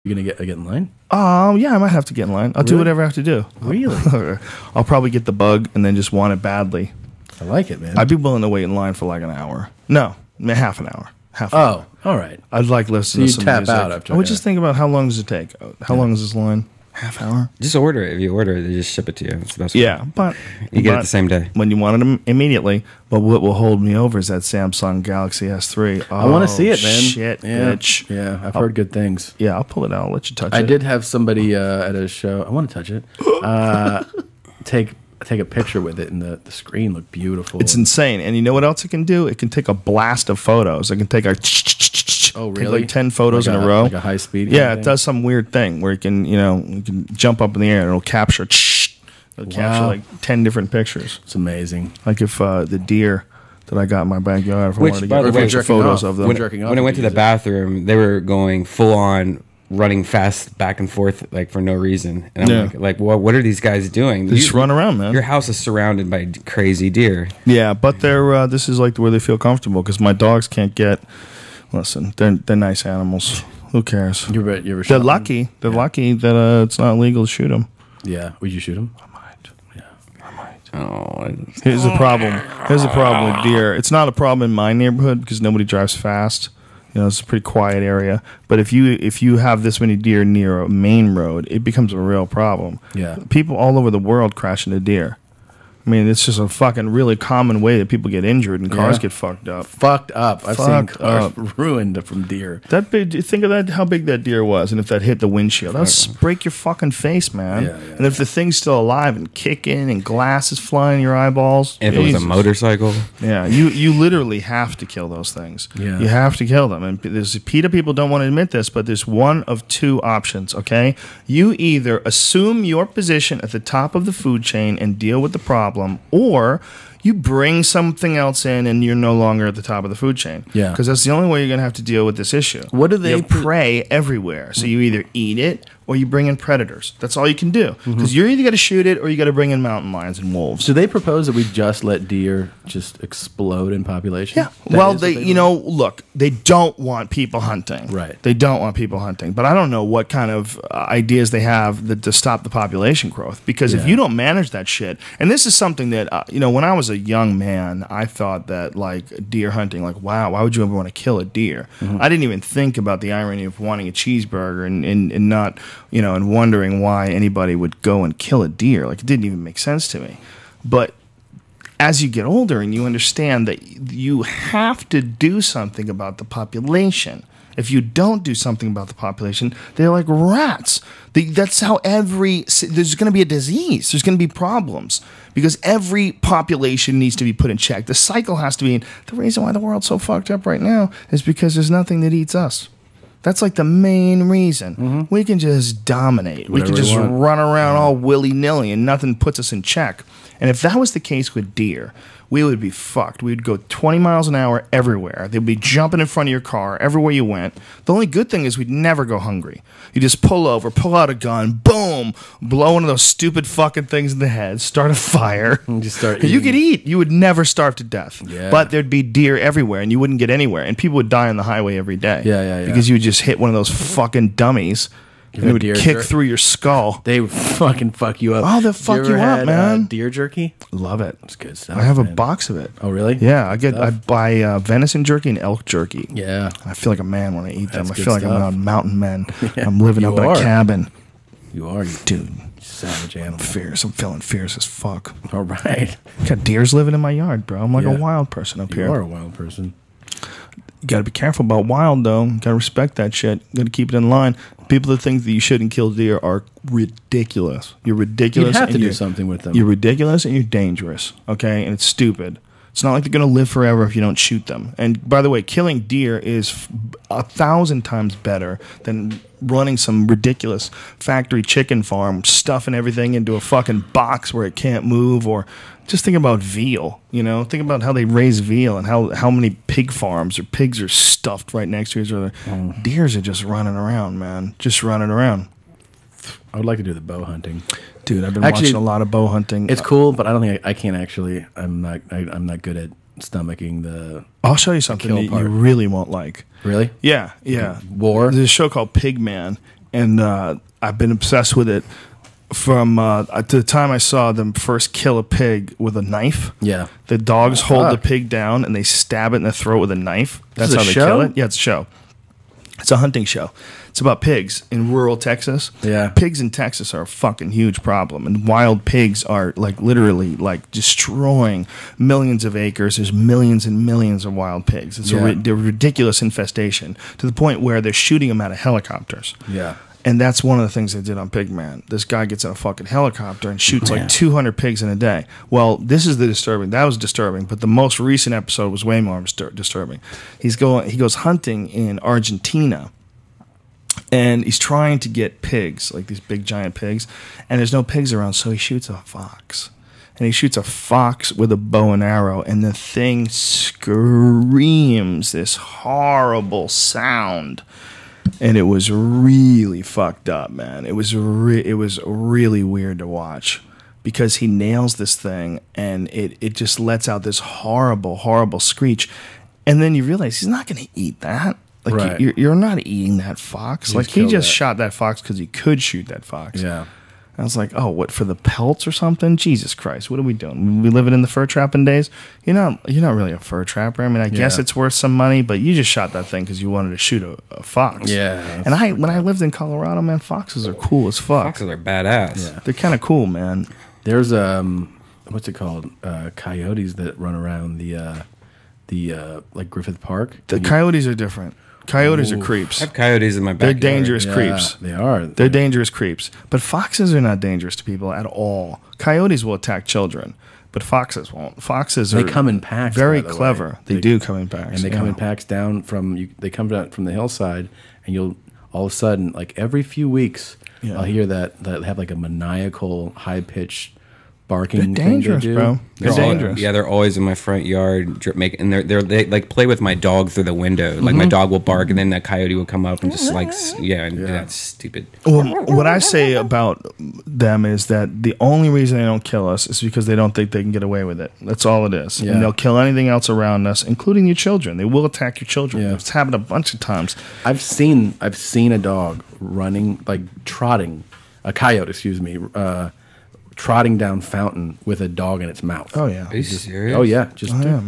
You gonna get in line? Yeah, I might have to get in line. I'll do whatever I have to do. Really? I'll probably get the bug and then just want it badly. I like it, man. I'd be willing to wait in line for like an hour. No, half an hour. All right. I'd like listening to some tap music. out after. I would just think about how long does it take? How long is this line? Half hour? Just order it. If you order it, they just ship it to you. It's the best way. Yeah, but you get it the same day when you wanted them immediately. But what will hold me over is that Samsung Galaxy S3. I want to see it, man. Shit, bitch. Yeah, I've heard good things. Yeah, I'll pull it out. I'll let you touch it. I did have somebody at a show. I want to touch it. Take a picture with it, and the screen looked beautiful. It's insane. And you know what else it can do? It can take a blast of photos. It can take Oh, really? Take like 10 photos like in a row. Like a high speed? Yeah, it does some weird thing where you can jump up in the air and it'll capture. Capture like 10 different pictures. It's amazing. Like if the deer that I got in my backyard, if I Which, wanted to by get the way, photos of them. When I went to the bathroom, they were going full on running fast back and forth like for no reason. And I'm like, what are these guys doing? They just run around, man. Your house is surrounded by crazy deer. Yeah, but they're this is like where they feel comfortable because my dogs can't get. Listen, they're nice animals. Who cares? They're lucky. They're lucky that it's not illegal to shoot them. Yeah. Would you shoot them? I might. Yeah. I might. Oh. Here's the problem. Here's the problem with deer. It's not a problem in my neighborhood because nobody drives fast. You know, it's a pretty quiet area. But if you have this many deer near a main road, it becomes a real problem. Yeah. People all over the world crash into deer. I mean, it's just a fucking really common way that people get injured and cars get fucked up. I've seen cars ruined from deer. That big. Think of that. How big that deer was, and if that hit the windshield, that'll break your fucking face, man. Yeah. And if the thing's still alive and kicking, and glass is flying in your eyeballs, if it was a motorcycle, yeah, you literally have to kill those things. Yeah, you have to kill them. And there's PETA people don't want to admit this, but there's one of two options. Okay, you either assume your position at the top of the food chain and deal with the problem. Or you bring something else in and you're no longer at the top of the food chain. Yeah. Because that's the only way you're going to have to deal with this issue. What do they... You have prey everywhere. So you either eat it or you bring in predators. That's all you can do. Because you're either going to shoot it or you got to bring in mountain lions and wolves. Do they propose that we just let deer just explode in population? Yeah. Well, look, they don't want people hunting. Right. They don't want people hunting. But I don't know what kind of ideas they have to stop the population growth. Because if you don't manage that shit, and this is something that, when I was a young man, I thought that, like, deer hunting, like, wow, why would you ever want to kill a deer? I didn't even think about the irony of wanting a cheeseburger and not... and wondering why anybody would go and kill a deer. Like, it didn't even make sense to me. But as you get older and you understand that you have to do something about the population. If you don't do something about the population, they're like rats. That's how there's going to be a disease. There's going to be problems because every population needs to be put in check. The cycle has to be. The reason why the world's so fucked up right now is because there's nothing that eats us. That's like the main reason. We can just dominate. We can just run around all willy-nilly and nothing puts us in check. And if that was the case with deer, we would be fucked. We'd go 20 miles an hour everywhere. They'd be jumping in front of your car everywhere you went. The only good thing is we'd never go hungry. You just pull over, pull out a gun, boom, blow one of those stupid fucking things in the head, start a fire. And just start eating. You could eat. You would never starve to death. Yeah. But there'd be deer everywhere, and you wouldn't get anywhere. And people would die on the highway every day. Yeah. Because you would just hit one of those fucking dummies. And it would kick through your skull. They would fucking fuck you up. Oh, they'll fuck you up, man. Deer jerky? Love it. It's good stuff. I have a box of it. Oh, really? Yeah, I buy venison jerky and elk jerky. Yeah. I feel like a man when I eat them. I good feel like stuff. I'm a mountain man. I'm living up in a cabin. You are, dude. Savage animal. Fierce. I'm feeling fierce as fuck. All right. Got deers living in my yard, bro. I'm like a wild person up here. You are a wild person. You got to be careful about wild, though. You got to respect that shit. You got to keep it in line. People that think that you shouldn't kill deer are ridiculous. You're ridiculous. You have to do something with them. You're ridiculous and you're dangerous, okay? And it's stupid. It's not like they're going to live forever if you don't shoot them. And by the way, killing deer is 1,000 times better than running some ridiculous factory chicken farm, stuffing everything into a fucking box where it can't move, or just think about veal, Think about how they raise veal and how many pig farms or pigs are stuffed right next to each other. Deers are just running around, man. Just running around. I would like to do the bow hunting. Dude, I've been watching a lot of bow hunting. It's cool, but I don't think I can't actually. I'm not good at stomaching the. I'll show you something that you really won't like. Really? Yeah. War. There's a show called Pig Man, and I've been obsessed with it from to the time I saw them first kill a pig with a knife. Yeah. The dogs hold the pig down and they stab it in the throat with a knife. That's how they kill it. Yeah, it's a show. It's a hunting show. It's about pigs in rural Texas. Yeah. Pigs in Texas are a fucking huge problem. And wild pigs are like literally like destroying millions of acres. There's millions and millions of wild pigs. It's a ridiculous infestation to the point where they're shooting them out of helicopters. Yeah. And that's one of the things they did on Pigman. This guy gets in a fucking helicopter and shoots like 200 pigs in a day. Well, this is the disturbing. That was disturbing, but the most recent episode was way more disturbing. He goes hunting in Argentina, and he's trying to get pigs, like these big giant pigs, and there's no pigs around, so he shoots a fox. And he shoots a fox with a bow and arrow, and the thing screams this horrible sound. And it was really fucked up, man. It was really weird to watch because he nails this thing and it just lets out this horrible, horrible screech. And then you realize he's not going to eat that. Like right. you're not eating that fox. Like he just shot that fox because he could shoot that fox. Yeah. I was like, oh, what, for the pelts or something? Jesus Christ, what are we doing? We living in the fur trapping days? You're not really a fur trapper. I mean, I guess it's worth some money, but you just shot that thing because you wanted to shoot a fox. Yeah. And when I lived in Colorado, man, foxes are cool as fuck. Foxes are badass. Yeah. They're kind of cool, man. There's what's it called? Coyotes that run around the like Griffith Park. The coyotes are different. Coyotes are creeps. I have coyotes in my backyard. They're dangerous creeps. They are. They're dangerous creeps. But foxes are not dangerous to people at all. Coyotes will attack children, but foxes won't. Foxes They come in packs. very by the clever. way. They do come in packs. And they come in packs down from they come down from the hillside, and you'll all of a sudden, like every few weeks, I'll hear that have like a maniacal, high pitched barking. They're dangerous, thing they do. bro. They're dangerous. Yeah, they're always in my front yard, and they like play with my dog through the window. Like my dog will bark, and then that coyote will come up and just like that's stupid. Well, what I say about them is that the only reason they don't kill us is because they don't think they can get away with it. That's all it is. Yeah. And they'll kill anything else around us, including your children. They will attack your children. Yeah. It's happened a bunch of times. I've seen a dog running, like trotting, a coyote, excuse me, trotting down Fountain with a dog in its mouth. Oh yeah. Are you serious? Oh yeah, just man.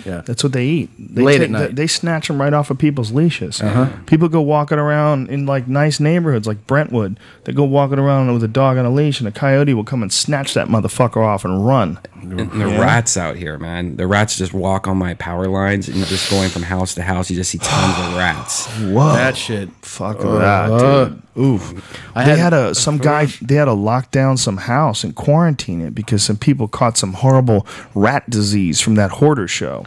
yeah. That's what they eat. They Late at night. They snatch them right off of people's leashes. People go walking around in like nice neighborhoods like Brentwood. They go walking around with a dog on a leash, and a coyote will come and snatch that motherfucker off and run. And the rats out here, man. The rats just walk on my power lines, and you're just going from house to house. You just see tons of rats. Whoa, That shit. fuck that, dude. Oof. They had to lock down some house and quarantine it because some people caught some horrible rat disease from that hoarder show.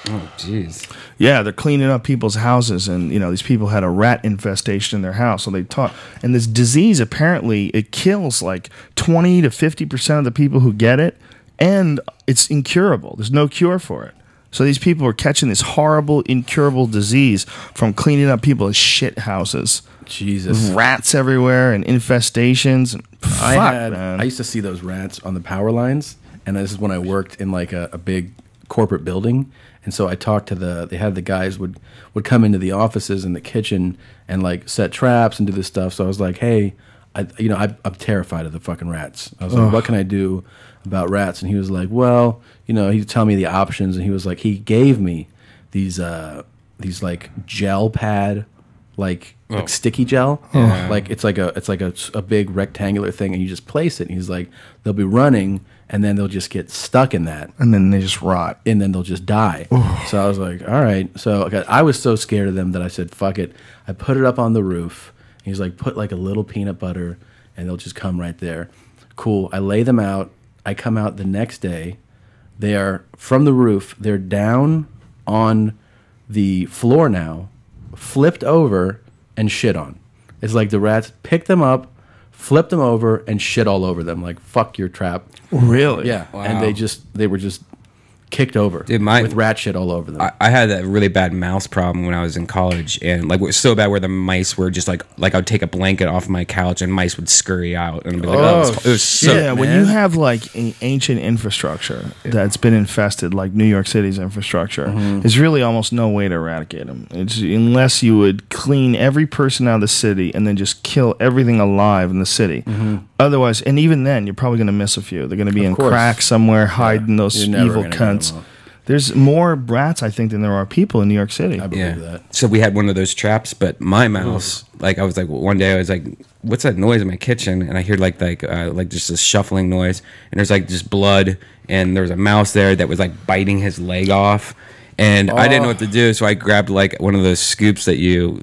Oh, jeez. Yeah, they're cleaning up people's houses, and these people had a rat infestation in their house. So they taught, and this disease apparently it kills like 20 to 50% of the people who get it, and it's incurable. There's no cure for it. So these people are catching this horrible, incurable disease from cleaning up people's shit houses. Jesus. Rats everywhere and infestations. And I used to see those rats on the power lines, and this is when I worked in like a big corporate building. And so I talked to they had the guys would come into the offices in the kitchen and like set traps and do this stuff. So I was like, hey, I'm terrified of the fucking rats. I was like, what can I do about rats? And he was like, well, he'd tell me the options, and he was like, he gave me these like gel pad, like sticky gel, like it's like a big rectangular thing, and you just place it. And he's like, they'll be running, and then they'll just get stuck in that, and then they just rot, and then they'll just die. So I was like, all right. So I was so scared of them that I said, fuck it. I put it up on the roof. He's like, put like a little peanut butter, and they'll just come right there. Cool. I lay them out. I come out the next day. They are from the roof. They're down on the floor now, flipped over and shit on. It's like the rats picked them up, flipped them over, and shit all over them. Like, fuck your trap. Really? Yeah. Wow. And they were just kicked over Dude, with rat shit all over them. I had a really bad mouse problem when I was in college, and like it was so bad where the mice were just like I would take a blanket off my couch and mice would scurry out, and I'd be like, it was so yeah. When you have like ancient infrastructure that's been infested, like New York City's infrastructure, there's really almost no way to eradicate them. It's unless you would clean every person out of the city and then just kill everything alive in the city. Otherwise, and even then, you're probably going to miss a few. They're going to be in cracks somewhere, hiding those evil cunts. There's more rats, I think, than there are people in New York City. I believe that. So we had one of those traps, but my mouse, like I was like, one day I was like, "What's that noise in my kitchen?" And I hear like just a shuffling noise, and there's like just blood, and there was a mouse there that was like biting his leg off. And I didn't know what to do, so I grabbed like one of those scoops that you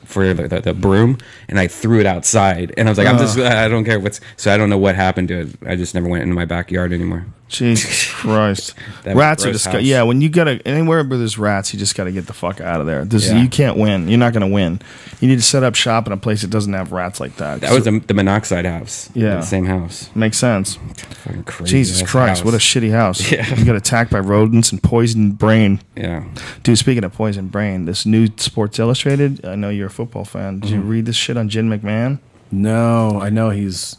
for the broom, and I threw it outside. And I was like, I don't care so I don't know what happened to it. I just never went into my backyard anymore. Jesus Christ. Rats are disgusting. Yeah, when you gotta anywhere where there's rats, you just gotta get the fuck out of there. You can't win. You're not gonna win. You need to set up shop in a place that doesn't have rats like that. That was the monoxide house. Yeah, the same house. Makes sense. Fucking crazy. Jesus Christ, house. what a shitty house. Yeah. You got attacked by rodents and poisoned brain. Yeah. Dude, speaking of poisoned brain, this new Sports Illustrated, I know you're a football fan. Did you read this shit on Jim McMahon? No, I know he's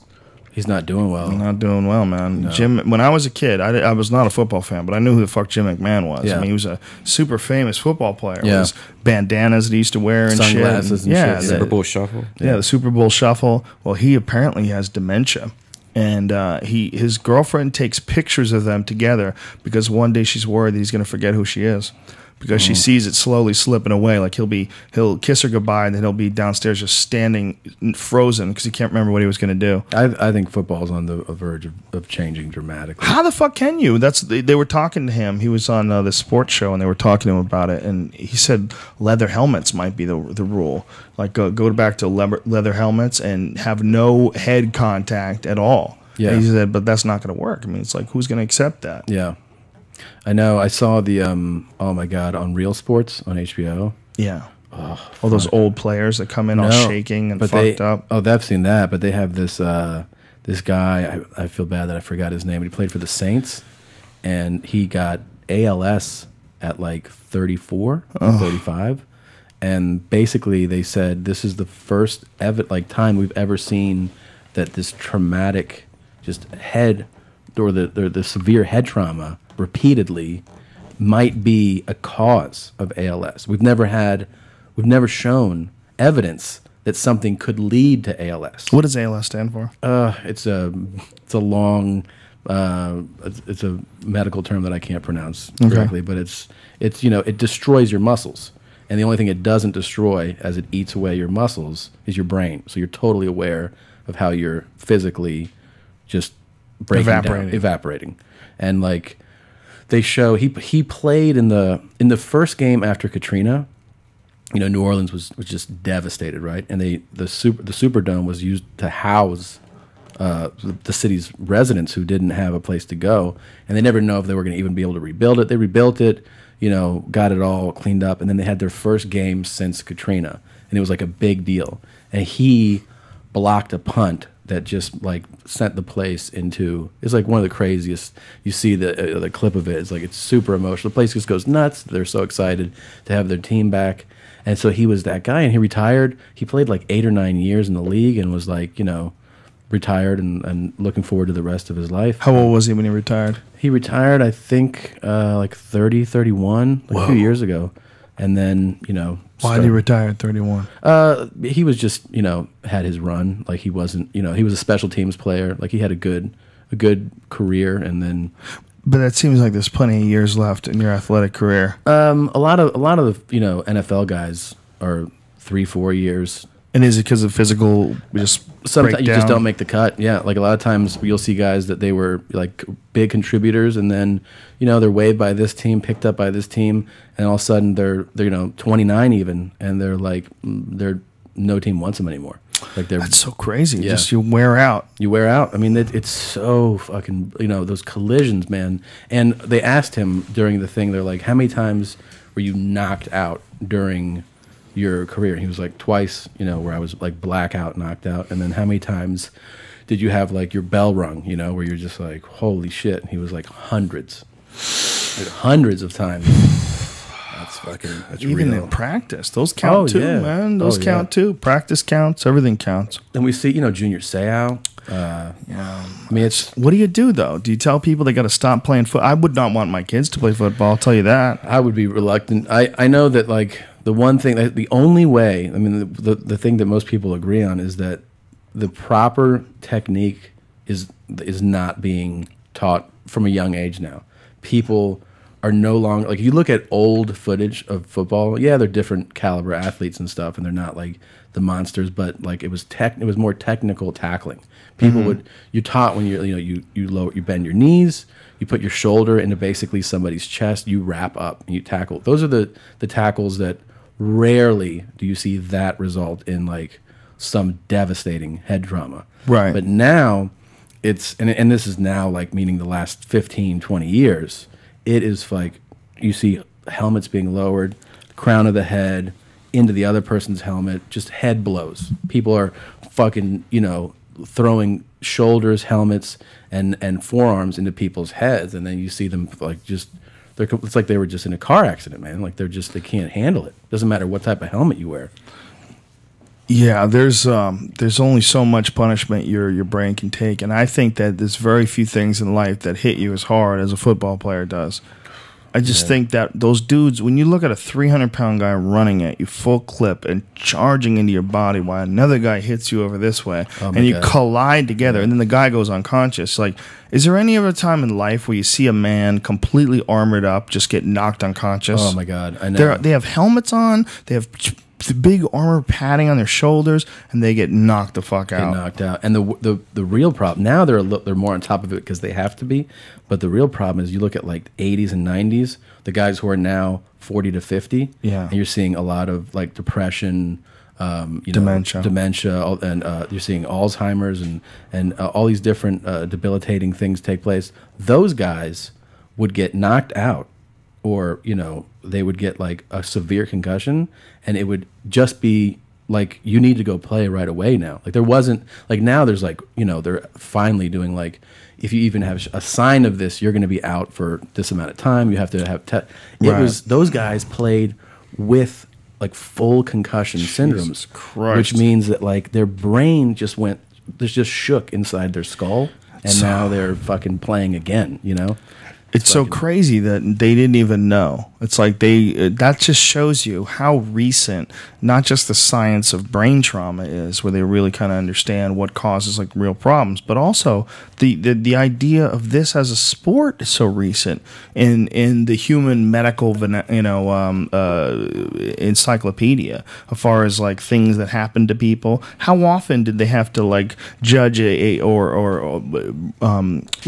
not doing well. Not doing well, man. No. Jim, when I was a kid, I was not a football fan, but I knew who the fuck Jim McMahon was. Yeah. I mean, he was a super famous football player. Yeah. With his bandanas that he used to wear and sunglasses shit. And shit. Super Bowl shuffle. Yeah, the Super Bowl shuffle. Well, he apparently has dementia. And his girlfriend takes pictures of them together because one day she's worried that he's going to forget who she is. Because she sees it slowly slipping away. Like he'll kiss her goodbye, and then he'll be downstairs just standing frozen because he can't remember what he was going to do. I think football's on the verge of changing dramatically. How the fuck can you? They were talking to him. He was on the sports show, and they were talking to him about it. And he said leather helmets might be the rule. Like go back to leather helmets and have no head contact at all. Yeah. And he said, but that's not going to work. I mean, it's like, who's going to accept that? Yeah. I know. I saw the oh my god, on Real Sports on HBO. Yeah. All those old players that come in all shaking and fucked up. Oh, I've seen that, but they have this this guy. I feel bad that I forgot his name. But he played for the Saints, and he got ALS at like 34, 35, and basically they said this is the first time we've ever seen that this traumatic just head or the severe head trauma repeatedly might be a cause of ALS. We've never shown evidence that something could lead to ALS. What does ALS stand for? It's a long it's a medical term that I can't pronounce correctly, but it's it destroys your muscles. And the only thing it doesn't destroy as it eats away your muscles is your brain. So you're totally aware of how you're physically just evaporating. And like they show he played in the first game after Katrina. New Orleans was just devastated, right? And the Superdome was used to house the city's residents who didn't have a place to go, and they never know if they were going to even be able to rebuild it. They rebuilt it, got it all cleaned up, and then they had their first game since Katrina, and it was like a big deal. And he blocked a punt that just like sent the place into, it's like one of the craziest. You see the clip of it. It's like it's super emotional. The place just goes nuts. They're so excited to have their team back. And so he was that guy, and he retired. He played like 8 or 9 years in the league and was like, retired and looking forward to the rest of his life. How old was he when he retired? He retired, I think, like 30, 31, a few years ago. And then, why did he retire at 31? He was just, had his run. Like he wasn't, he was a special teams player. Like he had a good career, and then. But that seems like there's plenty of years left in your athletic career. A lot of the NFL guys are 3-4 years. And is it because of physical Sometimes you just don't make the cut. Yeah, like a lot of times you'll see guys that they were like big contributors, and then they're waived by this team, picked up by this team, and all of a sudden they're 29 even, and they're like no team wants them anymore. Like that's so crazy. Yeah. Just you wear out. I mean, it's so fucking those collisions, man. And they asked him during the thing. They're like, how many times were you knocked out during your career? And he was like, twice, where I was like blackout, knocked out. And then how many times did you have like your bell rung, where you're just like, holy shit? And he was like, hundreds. hundreds of times. That's even real. in practice. Those count too, man. Those count too. Practice counts. Everything counts. And we see, Junior Seau. I mean, what do you do though? Do you tell people they got to stop playing foot? I would not want my kids to play football. I'll tell you that. I would be reluctant. I know that like the one thing, the only way. I mean, the thing that most people agree on is that the proper technique is not being taught from a young age now. People are no longer like, you look at old footage of football. Yeah, they're different caliber athletes and stuff, and they're not like the monsters. But like it was more technical tackling. People you're taught when you bend your knees, you put your shoulder into basically somebody's chest, you wrap up and you tackle. Those are the tackles that rarely do you see that result in like some devastating head trauma. Right. But now it's and this is now like meaning the last 15, 20 years. It is like you see helmets being lowered, crown of the head into the other person's helmet, just head blows. People are fucking, throwing shoulders, helmets, and forearms into people's heads, and then you see them like it's like they were just in a car accident, man. Like they can't handle it. Doesn't matter what type of helmet you wear. Yeah, there's only so much punishment your brain can take, and I think that there's very few things in life that hit you as hard as a football player does. I just think that those dudes, when you look at a 300-pound guy running at you full clip and charging into your body while another guy hits you over this way, and you collide together, and then the guy goes unconscious. Like, is there any other time in life where you see a man completely armored up just get knocked unconscious? Oh my God, I know. They have helmets on, they have the big armor padding on their shoulders, and they get knocked the fuck out. Knocked out. And the real problem now, they're more on top of it because they have to be. But the real problem is you look at like 80s and 90s, the guys who are now 40 to 50, and you're seeing a lot of like depression, dementia, and you're seeing Alzheimer's and all these different debilitating things take place. Those guys would get knocked out, or they would get like a severe concussion, and it would just be like, you need to go play right away now. Like there wasn't, like now there's like, they're finally doing like, if you even have a sign of this, you're going to be out for this amount of time. You have to have, was, those guys played with like full concussion syndromes, which means that like their brain just shook inside their skull, and now they're fucking playing again, It's so crazy that they didn't even know. It's like that just shows you how recent, not just the science of brain trauma is, where they really kind of understand what causes like real problems, but also the idea of this as a sport is so recent in the human medical encyclopedia, as far as like things that happen to people. How often did they have to like judge or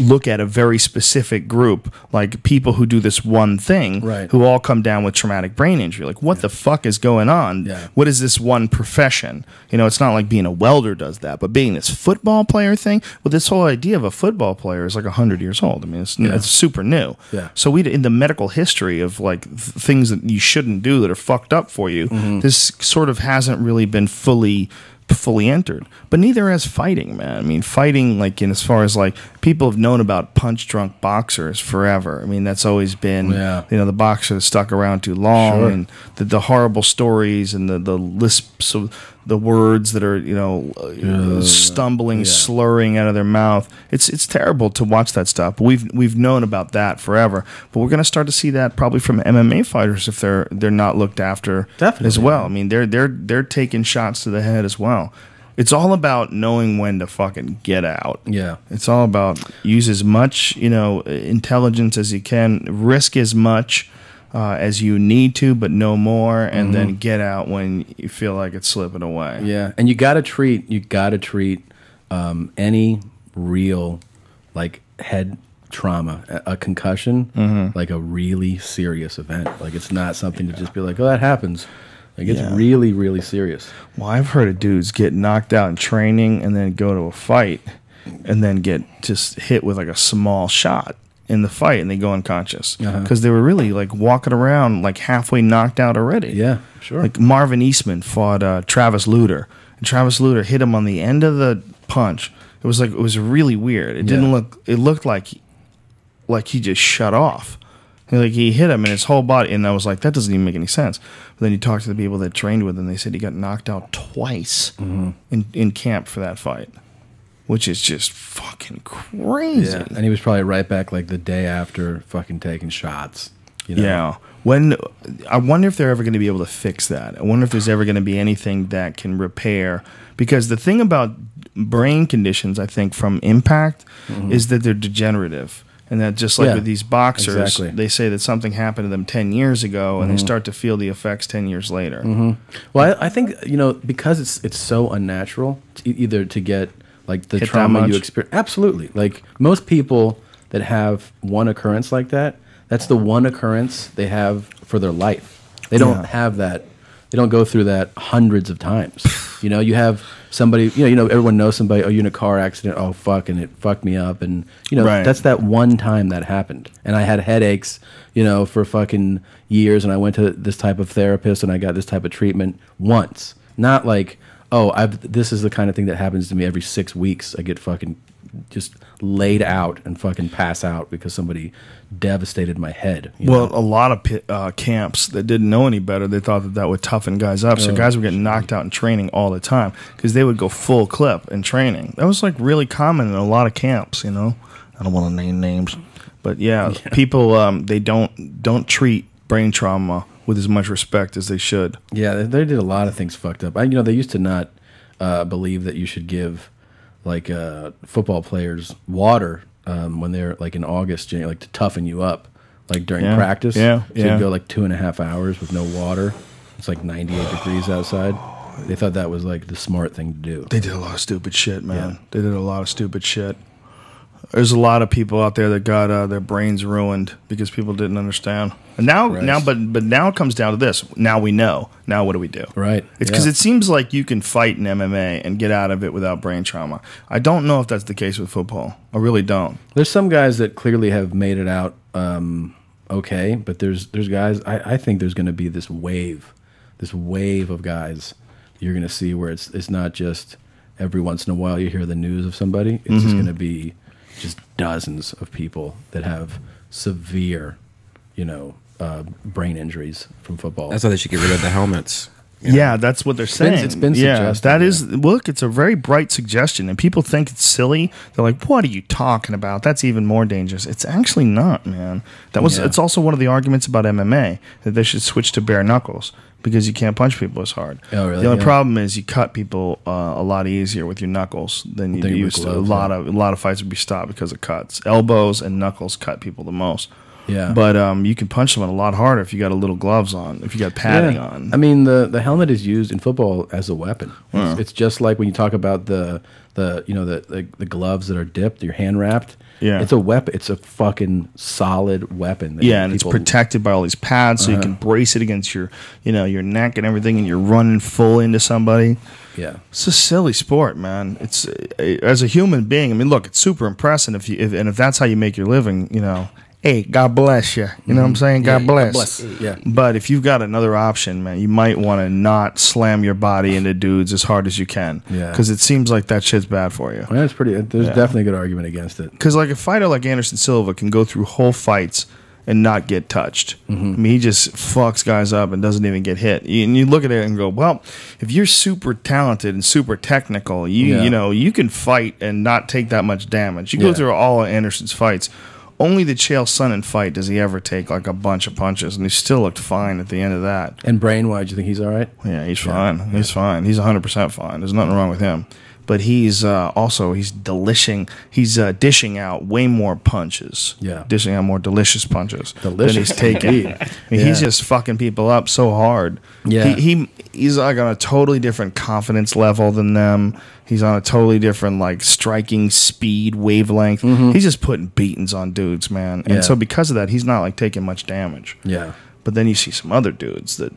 look at a very specific group, like people who do this one thing, who all come down with traumatic brain injury? Like, what the fuck is going on? What is this one profession? It's not like being a welder does that, but being this football player thing, well, this whole idea of a football player is like 100 years old. I mean, it's super new. So in the medical history of like things that you shouldn't do that are fucked up for you, this sort of hasn't really been fully entered. But neither has fighting, man. I mean, fighting, like, in as far as like people have known about punch drunk boxers forever. I mean, that's always been the boxer that stuck around too long, and the horrible stories and the lisps of the words that are stumbling, slurring out of their mouth. It's terrible to watch that stuff. But we've known about that forever. But we're going to start to see that probably from MMA fighters if they're not looked after as well. I mean, they're taking shots to the head as well. It's all about knowing when to fucking get out. It's all about use as much intelligence as you can, risk as much as you need to, but no more, and then get out when you feel like it's slipping away. And you gotta treat any real like head trauma, a concussion, like a really serious event. Like, it's not something to just be like, oh, that happens. Like, it's really, really serious. Well, I've heard of dudes get knocked out in training and then go to a fight and then get just hit with like a small shot in the fight, and they go unconscious because they were really like walking around like halfway knocked out already. Like Marvin Eastman fought Travis Lutter, and Travis Lutter hit him on the end of the punch. It was really weird. It didn't look. It looked like he just shut off. And, like, he hit him in his whole body, and I was like, that doesn't even make any sense. But then you talk to the people that trained with him, they said he got knocked out twice in camp for that fight, which is just fucking crazy. Yeah, and he was probably right back like the day after fucking taking shots. You know? Yeah. I wonder if they're ever going to be able to fix that. I wonder if there's ever going to be anything that can repair. Because the thing about brain conditions, I think, from impact is that they're degenerative. And that just like with these boxers, they say that something happened to them 10 years ago, and they start to feel the effects 10 years later. Well, I think, because it's so unnatural, either to get like the Hit trauma that you much? experience. Absolutely. Like most people that have one occurrence like that, that's the one occurrence they have for their life. They don't have that. They don't go through that hundreds of times. You have somebody, everyone knows somebody, oh, you're in a car accident, oh, fuck, and it fucked me up. And, that's that one time that happened. And I had headaches, for fucking years, and I went to this type of therapist, and I got this type of treatment once. Not like, oh, this is the kind of thing that happens to me every 6 weeks. I get fucking just laid out and fucking pass out because somebody devastated my head. Well, a lot of camps that didn't know any better, they thought that would toughen guys up. So guys were getting knocked out in training all the time because they would go full clip in training. That was like really common in a lot of camps. I don't want to name names, but people they don't treat brain trauma with as much respect as they should. Yeah, they did a lot of things fucked up. They used to not believe that you should give like football players water when they're like in August, like to toughen you up, like during practice. So you'd go like 2.5 hours with no water. It's like 98 degrees outside. They thought that was like the smart thing to do. They did a lot of stupid shit, man. Yeah. They did a lot of stupid shit. There's a lot of people out there that got their brains ruined because people didn't understand. And but now it comes down to this. Now we know. Now what do we do? Right. It's because it seems like you can fight in MMA and get out of it without brain trauma. I don't know if that's the case with football. I really don't. There's some guys that clearly have made it out okay, but there's guys. I think there's going to be this wave of guys you're going to see where it's not just every once in a while you hear the news of somebody. It's just going to be just dozens of people that have severe, brain injuries from football. That's why they should get rid of the helmets. Yeah, that's what they're saying. It's been suggested. That is, look, it's a very bright suggestion, and people think it's silly. They're like, "What are you talking about? That's even more dangerous." It's actually not, man. It's also one of the arguments about MMA that they should switch to bare knuckles because you can't punch people as hard. Oh, really? The only problem is you cut people a lot easier with your knuckles than you used to. A lot of fights would be stopped because of cuts. Elbows and knuckles cut people the most. Yeah, but you can punch someone a lot harder if you got a little gloves on, if you got padding on. I mean, the helmet is used in football as a weapon. It's just like when you talk about the gloves that are dipped, you're hand wrapped. Yeah, it's a weapon. It's a fucking solid weapon. And it's protected by all these pads, so you can brace it against your neck and everything, and you're running full into somebody. Yeah, it's a silly sport, man. It's as a human being. I mean, look, it's super impressive if that's how you make your living. Hey, God bless you. You know what I'm saying? God bless. Yeah. But if you've got another option, man, you might want to not slam your body into dudes as hard as you can. Yeah. Because it seems like that shit's bad for you. Well, there's definitely a good argument against it. Because like a fighter like Anderson Silva can go through whole fights and not get touched. I mean, he just fucks guys up and doesn't even get hit. And you look at it and go, well, if you're super talented and super technical, you can fight and not take that much damage. You go through all of Anderson's fights. Only the Chael Sonnen fight does he ever take like a bunch of punches, and he still looked fine at the end of that. And brain-wise, you think he's all right? Yeah, he's fine. Yeah. He's fine. He's 100% fine. There's nothing wrong with him. But he's dishing out way more punches. Yeah, dishing out more delicious punches than he's taking. I mean, he's just fucking people up so hard. Yeah, he's like on a totally different confidence level than them. He's on a totally different like striking speed wavelength. He's just putting beatings on dudes, man. And so because of that, he's not like taking much damage. Yeah. But then you see some other dudes that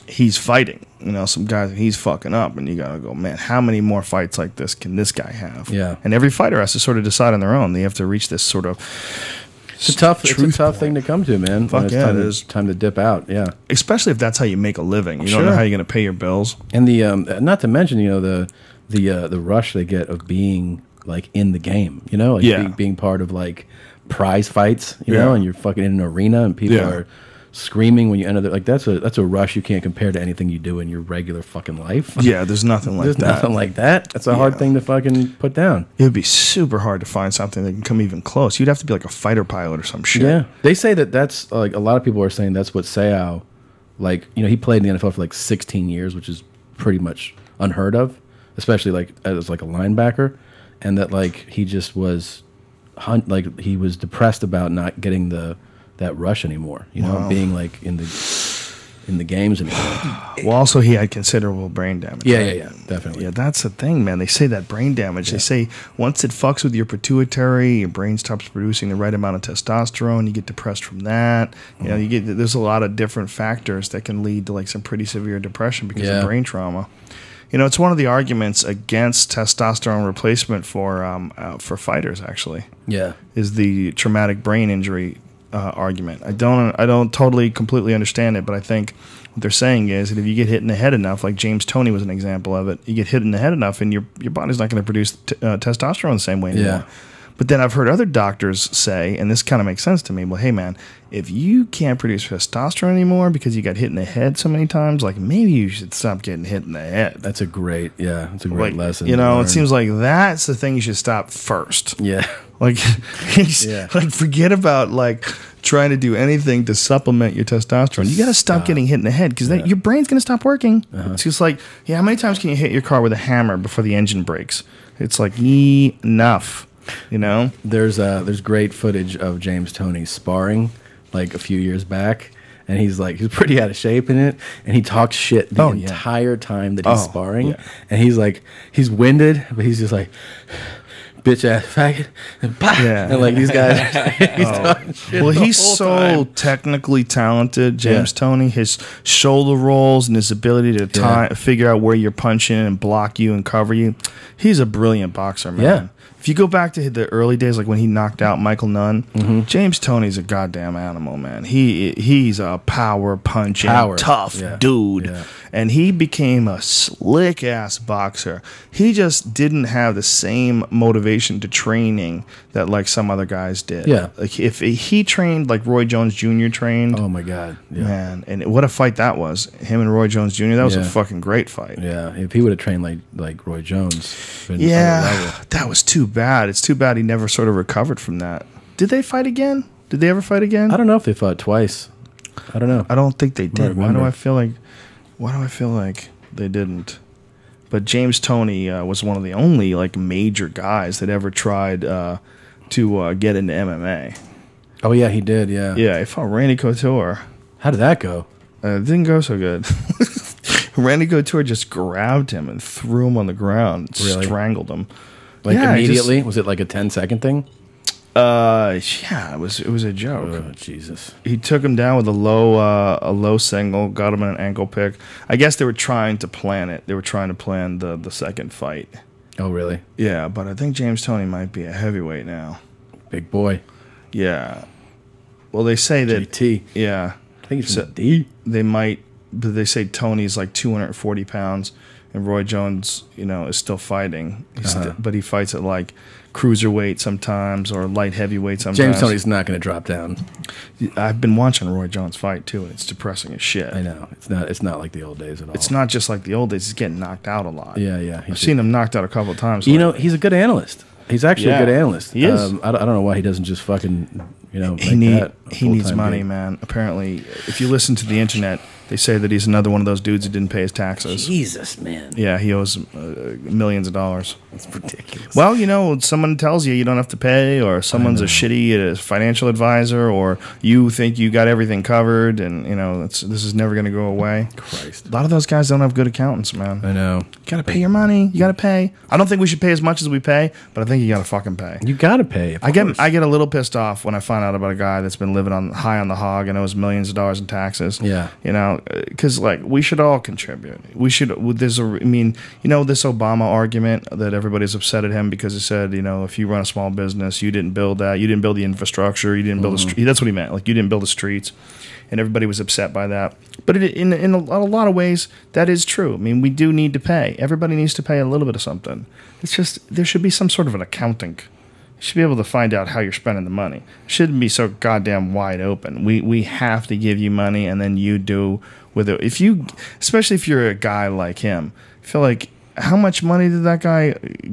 he's fighting, some guys that he's fucking up, and you gotta go, man, how many more fights like this can this guy have? Yeah. And every fighter has to sort of decide on their own. They have to reach this sort of It's a tough thing to come to, man. Fuck yeah, it is. Time to dip out, yeah. Especially if that's how you make a living. You don't know how you're gonna pay your bills. And the not to mention, the rush they get of being like in the game, being part of like prize fights, you know, and you're fucking in an arena and people are screaming when you enter like that's a rush you can't compare to anything you do in your regular fucking life. Yeah, there's nothing like that. There's nothing like that. That's a hard thing to fucking put down. It would be super hard to find something that can come even close. You'd have to be like a fighter pilot or some shit. Yeah. They say that's like a lot of people are saying that's what Seau, like, you know, he played in the NFL for like 16 years, which is pretty much unheard of, especially like as like a linebacker, and that like he just was like he was depressed about not getting that rush anymore, you know, being like in the games anymore. Well, also he had considerable brain damage. Yeah, right? yeah, definitely. Yeah, that's the thing, man. They say that brain damage. They say once it fucks with your pituitary, your brain stops producing the right amount of testosterone. You get depressed from that. You know, there's a lot of different factors that can lead to like some pretty severe depression because of brain trauma. You know, it's one of the arguments against testosterone replacement for fighters. Actually, is the traumatic brain injury argument. I don't totally completely understand it, but I think what they're saying is that if you get hit in the head enough, like James Toney was an example of it, you get hit in the head enough, and your body's not going to produce testosterone the same way anymore. Yeah. But then I've heard other doctors say, and this kind of makes sense to me, well, hey, man, if you can't produce testosterone anymore because you got hit in the head so many times, like maybe you should stop getting hit in the head. That's a great lesson. You know, it seems like that's the thing you should stop first. Yeah. Like, like forget about like trying to do anything to supplement your testosterone. You got to stop getting hit in the head because your brain's going to stop working. It's just like, how many times can you hit your car with a hammer before the engine breaks? It's like, enough. You know, there's great footage of James Toney sparring like a few years back, and he's pretty out of shape in it, and he talks shit the entire time that he's sparring, and he's winded, but he's just like, bitch ass faggot, and bah! And like these guys, he's talking shit. Well, he's so technically talented, James Toney. His shoulder rolls and his ability to figure out where you're punching and block you and cover you. He's a brilliant boxer, man. Yeah. If you go back to the early days, like when he knocked out Michael Nunn, James Toney's a goddamn animal, man. He's a power punching, tough dude. And he became a slick ass boxer. He just didn't have the same motivation to training that like some other guys did. Yeah. Like if he trained like Roy Jones Jr. trained. Oh my God. Yeah. Man. And what a fight that was. Him and Roy Jones Jr. That was a fucking great fight. Yeah. If he would have trained like Roy Jones. That was too bad. It's too bad he never sort of recovered from that. Did they fight again? Did they ever fight again? I don't know if they fought twice. I don't know. I don't think they did. Why do I feel like they didn't? But James Toney was one of the only like major guys that ever tried to get into MMA. Oh yeah, he did. Yeah. Yeah, he fought Randy Couture. How did that go? It didn't go so good. Randy Couture just grabbed him and threw him on the ground, strangled him. Like immediately? Was it like a 10-second thing? Yeah, it was a joke. Oh, Jesus. He took him down with a low single, got him in an ankle pick. I guess they were trying to plan it. They were trying to plan the second fight. Oh, really? Yeah, but I think James Toney might be a heavyweight now. Big boy. Yeah. Well, they say that... GT. Yeah. I think it's D. They might... But they say Tony's like 240 pounds, and Roy Jones, is still fighting. But he fights at like cruiserweight sometimes or light heavyweight sometimes. James Toney's not going to drop down. I've been watching Roy Jones fight too, and it's depressing as shit. I know. It's not like the old days at all. It's not just like the old days. He's getting knocked out a lot. Yeah. I've seen him knocked out a couple of times. He's a good analyst. He's actually a good analyst. He is. I don't know why he doesn't just fucking, he needs money, man. Apparently, if you listen to the internet, they say that he's another one of those dudes who didn't pay his taxes. Jesus, man. Yeah, he owes millions of dollars. That's ridiculous. Well, someone tells you don't have to pay, or someone's a shitty financial advisor, or you think you got everything covered, and this is never going to go away. Christ. A lot of those guys don't have good accountants, man. I know. You got to pay your money. You got to pay. I don't think we should pay as much as we pay, but I think you got to fucking pay. You got to pay. I get a little pissed off when I find out about a guy that's been living high on the hog and owes millions of dollars in taxes. Yeah. Because like we should all contribute. We should. This Obama argument that everybody's upset at him because he said, if you run a small business, you didn't build that, you didn't build the infrastructure, you didn't build the street. That's what he meant. Like you didn't build the streets, and everybody was upset by that. But in a lot of ways, that is true. I mean, we do need to pay. Everybody needs to pay a little bit of something. It's just there should be some sort of an accounting. You should be able to find out how you're spending the money. It shouldn't be so goddamn wide open. We have to give you money, and then you do with it. Especially if you're a guy like him, I feel like, how much money did that guy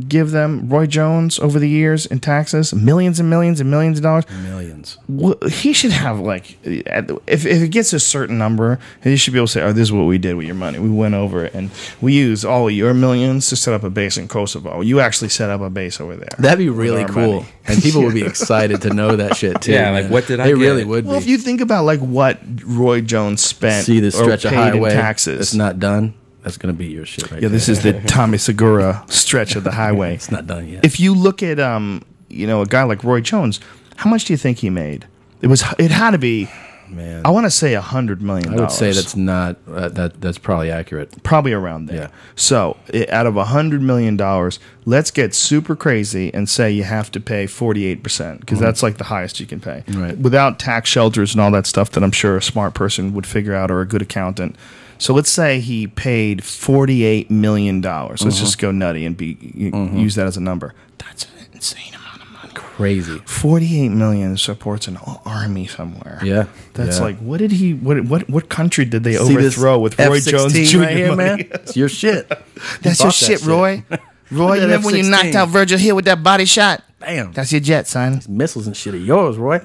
give them, Roy Jones, over the years in taxes? Millions and millions and millions of dollars? Millions. Well, he should have, like, if it gets a certain number, he should be able to say, oh, this is what we did with your money. We went over it, and we used all of your millions to set up a base in Kosovo. You actually set up a base over there. That'd be really cool. Money. And people would be excited to know that shit, too. Yeah, like, what did I They get? really would Well, be. if you think about, like, what Roy Jones spent See this stretch or of paid highway in taxes. that's not done, that's going to be your shit right Yeah, this is the Tommy Segura stretch of the highway. It's not done yet. If you look at a guy like Roy Jones, how much do you think he made? It had to be, Man, I want to say $100 million. I would say that's not, that's probably accurate. probably around there. Yeah. So out of $100 million, let's get super crazy and say you have to pay 48%, because that's like the highest you can pay. Right. Without tax shelters and all that stuff that I'm sure a smart person would figure out, or a good accountant. So let's say he paid $48 million. Let's just go nutty and use that as a number. That's an insane amount of money. Crazy. 48 million supports an army somewhere. Yeah. That's yeah. like, what country did they See this overthrow with Roy Jones F-16 Jr. right here, money? man? It's your shit. That's You your bought shit, that Roy. Roy, you that remember when you F-16? knocked out Virgil Hill with that body shot? Bam. That's your jet, son. Missiles and shit are yours, Roy.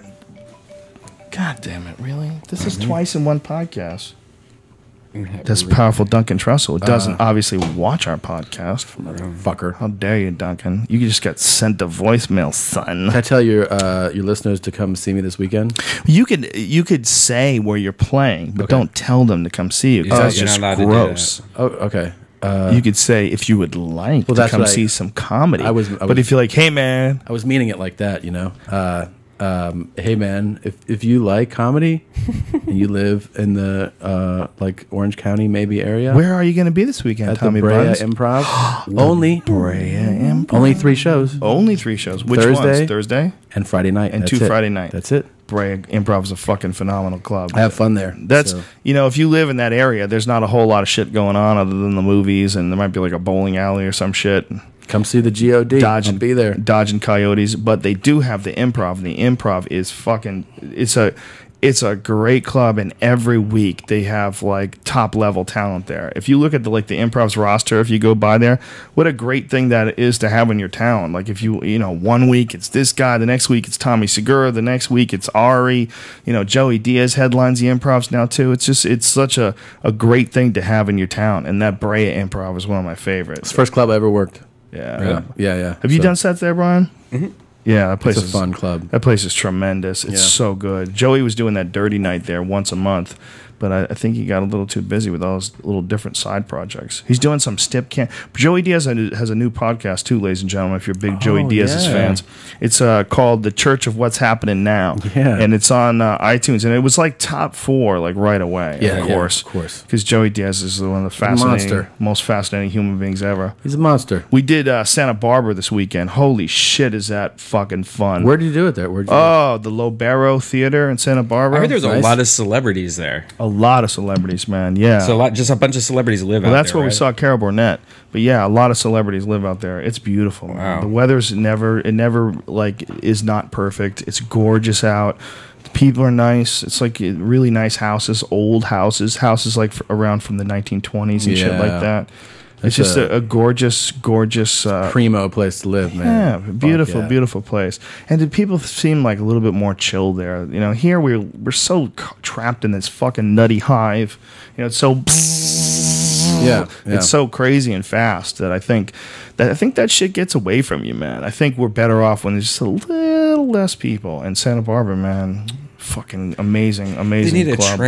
God damn it, really? This is twice in one podcast. That's powerful Duncan Trussell. It doesn't obviously watch our podcast. Fucker. How dare you, Duncan? You just got sent a voicemail, son. Can I tell your listeners to come see me this weekend? You could say where you're playing, but Okay. don't tell them to come see you, because Yeah, that's you're just not allowed to do gross. Oh, okay. You could say, if you would like to that's come what see some comedy. I was- but if you're like, hey, man, I was meaning it like that, you know. Hey man, if you like comedy and you live in the like Orange County maybe area, where are you going to be this weekend, at Tommy the Brea Buns? Improv, only Brea Improv. only 3 shows Only 3 shows. Which Thursday. ones? Thursday? and Friday night And That's 2 it. Friday night. That's it. Brea Improv is a fucking phenomenal club. I have fun there. That's, so. if you live in that area, there's not a whole lot of shit going on other than the movies, and there might be like a bowling alley or some shit. Come see the God. Dodging, I'll be there. Dodging coyotes, but they do have the improv, and the improv is fucking. It's a great club, and every week they have like top level talent there. If you look at the improv's roster, if you go by there, what a great thing that is to have in your town. Like if you 1 week it's this guy, the next week it's Tommy Segura, the next week it's Ari, Joey Diaz headlines the improvs now too. It's such a great thing to have in your town, and that Brea Improv is one of my favorites. It's the first club I ever worked. Yeah. Yeah. Have you done sets there, Brian? Mm-hmm. Yeah, that place It's a is fun club. That place is tremendous. It's so good. Joey was doing that dirty night there once a month, but I think he got a little too busy with all his little different side projects. He's doing some stip can. Joey Diaz has a new podcast too, ladies and gentlemen. If you're big Joey Diaz's fans, it's called The Church of What's Happening Now. Yeah, and it's on iTunes, and it was like top 4 like right away. Yeah, of course, because Joey Diaz is one of the most fascinating human beings ever. He's a monster. We did Santa Barbara this weekend. Holy shit, is that fucking fun! Where did you do it there? The Lobero Theater in Santa Barbara. I heard there's Nice. a lot of celebrities there. A lot of celebrities, man. Yeah. So just a bunch of celebrities live out there. That's where we right? saw Carol Burnett. But yeah, a lot of celebrities live out there. It's beautiful. Man. Wow. The weather's never like is not perfect. It's gorgeous out. The people are nice. It's like really nice houses, old houses like around from the 1920s and shit like that. It's just a gorgeous primo place to live, man. Yeah, beautiful place. And the people seem like a little bit more chill there. Here we're so trapped in this fucking nutty hive. It's so it's so crazy and fast that I think that shit gets away from you, man. I think we're better off when there's just a little less people. And Santa Barbara, man, fucking amazing They need club.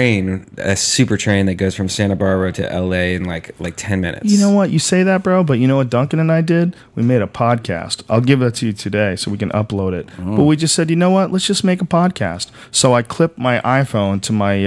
a super train that goes from Santa Barbara to LA in like 10 minutes. You know what? You say that, bro, but you know what Duncan and I did? We made a podcast. I'll give that to you today so we can upload it. But we just said, you know what? Let's just make a podcast. So I clipped my iPhone to my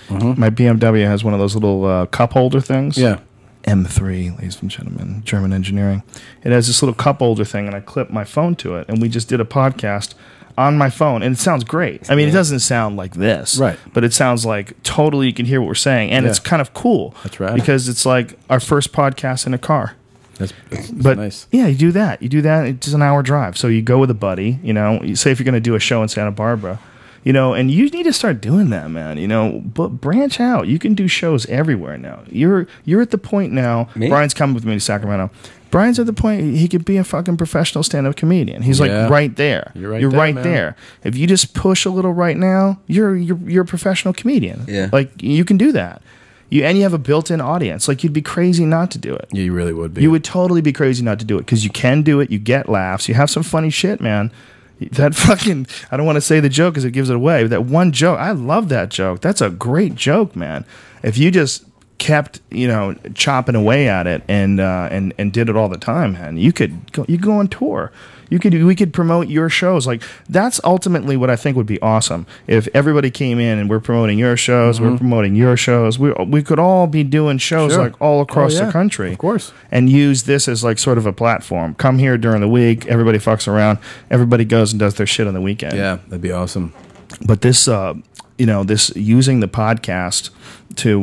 my BMW has one of those little cup holder things. Yeah. M3, ladies and gentlemen, German engineering. It has this little cup holder thing, and I clipped my phone to it, and we just did a podcast on my phone, and it sounds great. I mean, it doesn't sound like this, right? But it sounds like totally you can hear what we're saying, and it's kind of cool. That's right. Because it's like our first podcast in a car. That's But nice. yeah, you do that. It's just an hour drive. So you go with a buddy. You say if you're going to do a show in Santa Barbara, and you need to start doing that, man. But branch out. You can do shows everywhere now. You're at the point now. Me? Brian's coming with me to Sacramento. Brian's at the point he could be a fucking professional stand-up comedian. He's like right there. You're right there, man. If you just push a little right now, you're a professional comedian. Yeah. Like you can do that. You have a built-in audience. Like you'd be crazy not to do it. Yeah, you really would be. You would totally be crazy not to do it because you can do it. You get laughs. You have some funny shit, man. That fucking, I don't want to say the joke because it gives it away. But that one joke, I love that joke. That's a great joke, man. If you just kept, chopping away at it and did it all the time, man, you could go on tour. We could promote your shows. Like that's ultimately what I think would be awesome. If everybody came in and we're promoting your shows, we're promoting your shows. We could all be doing shows like all across the country, of course, and use this as like sort of a platform. Come here during the week, everybody fucks around, everybody goes and does their shit on the weekend. Yeah, that'd be awesome. But this, this using the podcast to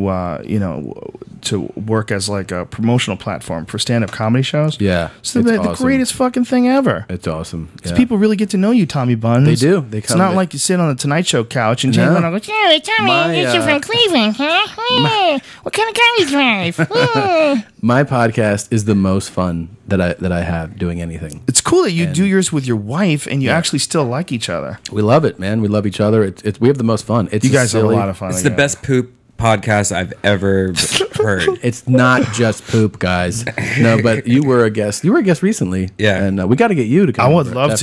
work as like a promotional platform for stand-up comedy shows. Yeah, it's the greatest fucking thing ever. It's awesome. Because people really get to know you, Tommy Buns. They do. It's not like you sit on the Tonight Show couch and James and I go, Hey, Tommy, you're from Cleveland, huh? What kind of car you drive? My podcast is the most fun that I have doing anything. It's cool that you do yours with your wife and you actually still like each other. We love it, man. We love each other. We have the most fun. You guys have a lot of fun. It's the best poop podcast I've ever heard. It's not just poop, guys. No, but you were a guest. You were a guest recently. Yeah, and we got to get you to come. I would love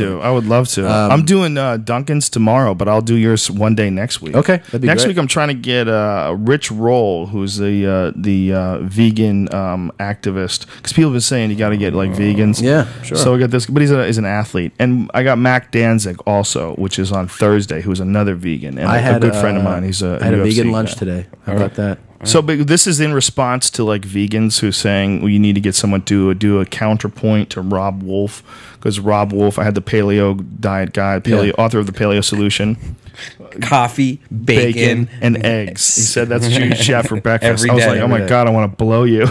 to. I'm doing Duncan's tomorrow, but I'll do yours one day next week. Okay, that'd be next great. week I'm trying to get Rich Roll, who's the vegan activist, because people have been saying you got to get like vegans. Yeah, sure. So I got this, but he's an athlete, and I got Mac Danzig also, which is on Thursday, who's another vegan and a good friend of mine. He's I had a UFC vegan guy. lunch today. How about that? So but this is in response to like vegans who saying, well, you need to get someone to do a counterpoint to Rob Wolf, because Rob Wolf, I had the paleo diet guy, author of the Paleo Solution. Coffee, bacon, and eggs. He said that's Jewish chef for breakfast. Every I was day, like, oh every my day. God, I want to blow you.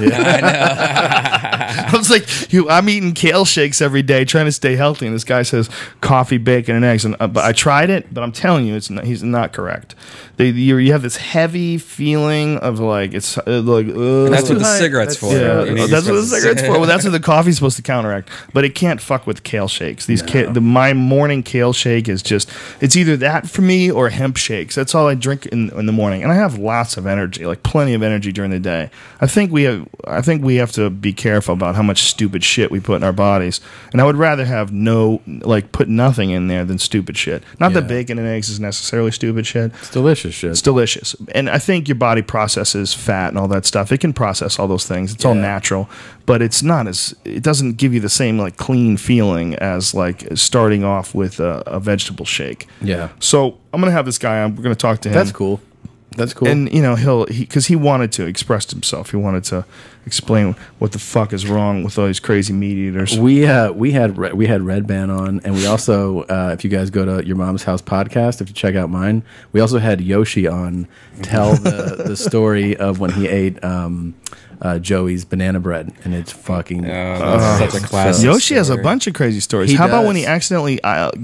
I was like, I'm eating kale shakes every day, trying to stay healthy, and this guy says coffee, bacon, and eggs. And but I tried it, but I'm telling you, he's not correct. You have this heavy feeling of like it's like And that's what the cigarette's for. yeah, You need that's what the yourself- cigarette's for. Well, that's what the coffee's supposed to counteract. But it can't fuck with kale shakes. My morning kale shake is it's either that for me or hemp shakes. That's all I drink in the morning, and I have lots of energy, like plenty of energy during the day. I think we have to be careful about how much stupid shit we put in our bodies, and I would rather have put nothing in there than stupid shit. Not that bacon and eggs is necessarily stupid shit. It's delicious shit. It's delicious. And I think your body processes fat and all that stuff. It can process all those things. It's all natural. But it doesn't give you the same like clean feeling as like starting off with a vegetable shake. Yeah. So I'm going to have this guy on. We're going to talk to him. That's cool. That's cool. And because he wanted to express himself. He wanted to explain what the fuck is wrong with all these crazy meat eaters. We had Red Band on, and we also, if you guys go to Your Mom's House podcast, if you check out mine, we also had Yoshi on tell the story of when he ate Joey's banana bread, and it's fucking that's such a classic. Yoshi has a story. bunch of crazy stories. He How about does. when he accidentally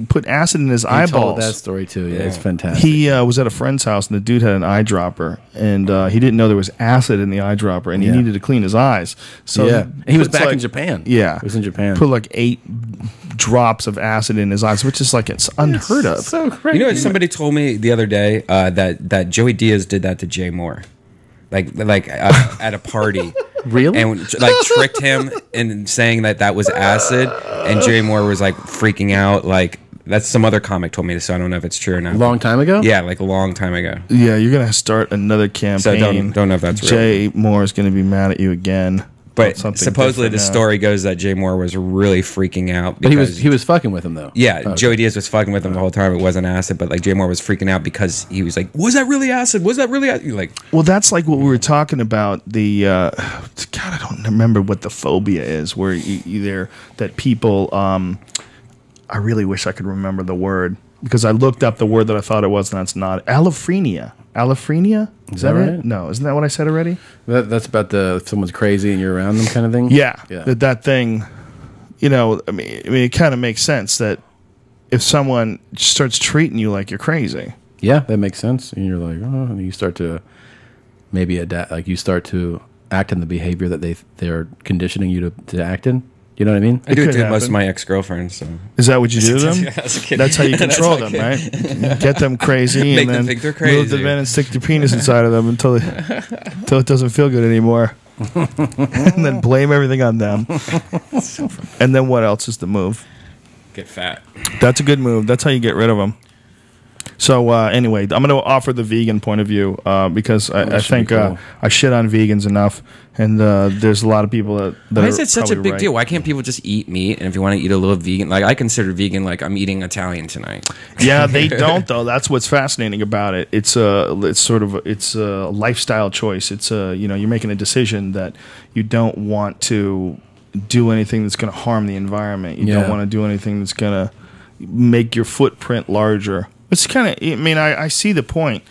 put acid in his He eyeballs? told that story too. Yeah, it's fantastic. He was at a friend's house, and the dude had an eyedropper, and he didn't know there was acid in the eyedropper, and he needed to clean his eyes. So And he was puts back in Japan. Yeah, he was in Japan. Put like 8 drops of acid in his eyes, which is like it's unheard of. So crazy. You know what somebody told me the other day that Joey Diaz did that to Jay Moore, like at a party. Really? And like tricked him in saying that was acid, and Jay Moore was like freaking out. Like that's some other comic told me this, so I don't know if it's true or not. Long time ago? Yeah, like a long time ago. Yeah, you're gonna start another campaign. So don't know if that's real. Jay Moore is gonna be mad at you again. But Something supposedly the different now. story goes that Jay Moore was really freaking out. But Because, he was fucking with him though. yeah, Okay. Joey Diaz was fucking with him the whole time. It wasn't acid, but like Jay Moore was freaking out because he was like, "Was that really acid? Was that really acid?" You're like, Well, that's like what we were talking about. The God, I don't remember what the phobia is. Where either that people, I really wish I could remember the word. because I looked up the word that I thought it was, and that's not allophrenia. Allophrenia? Is that right? it? No, isn't that what I said already? That's about if someone's crazy and you're around them kind of thing? Yeah. Yeah. That thing, I mean, it kind of makes sense that if someone starts treating you like you're crazy. Yeah, that makes sense. And you're like, oh, and you start to maybe adapt, like you start to act in the behavior that they're conditioning you to act in. You know what I mean? I do it could to most happen. of my ex-girlfriends. So. Is that what you do to them? Yeah, as a kid. That's how you control That's them, right? Get them crazy Make and them then think they're move them crazy. in and stick your penis inside of them until it doesn't feel good anymore. And then blame everything on them. And then what else is the move? Get fat. That's a good move. That's how you get rid of them. So anyway, I'm going to offer the vegan point of view because I should be think cool. I shit on vegans enough, and there's a lot of people that Why are is it such a probably big right. deal? Why can't people just eat meat? And if you want to eat a little vegan, like I consider vegan like I'm eating Italian tonight. Yeah, they don't though. That's what's fascinating about it. It's a lifestyle choice. It's you're making a decision that you don't want to do anything that's going to harm the environment. You don't want to do anything that's going to make your footprint larger. It's kind of. I mean, I see the point.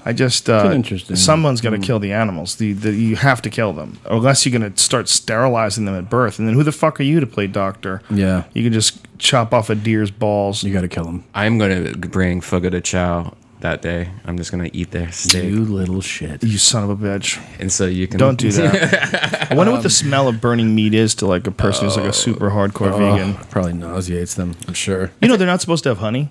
I just interesting. someone's going to kill the animals. You have to kill them, unless you're going to start sterilizing them at birth. And then who the fuck are you to play doctor? Yeah. You can just chop off a deer's balls. You got to kill them. I'm gonna bring Fuga to Chow that day. I'm just gonna eat their steak, You little shit. You son of a bitch. and so you can Don't do that. I wonder what the smell of burning meat is to like a person who's like a super hardcore vegan. Probably nauseates them, I'm sure. They're not supposed to have honey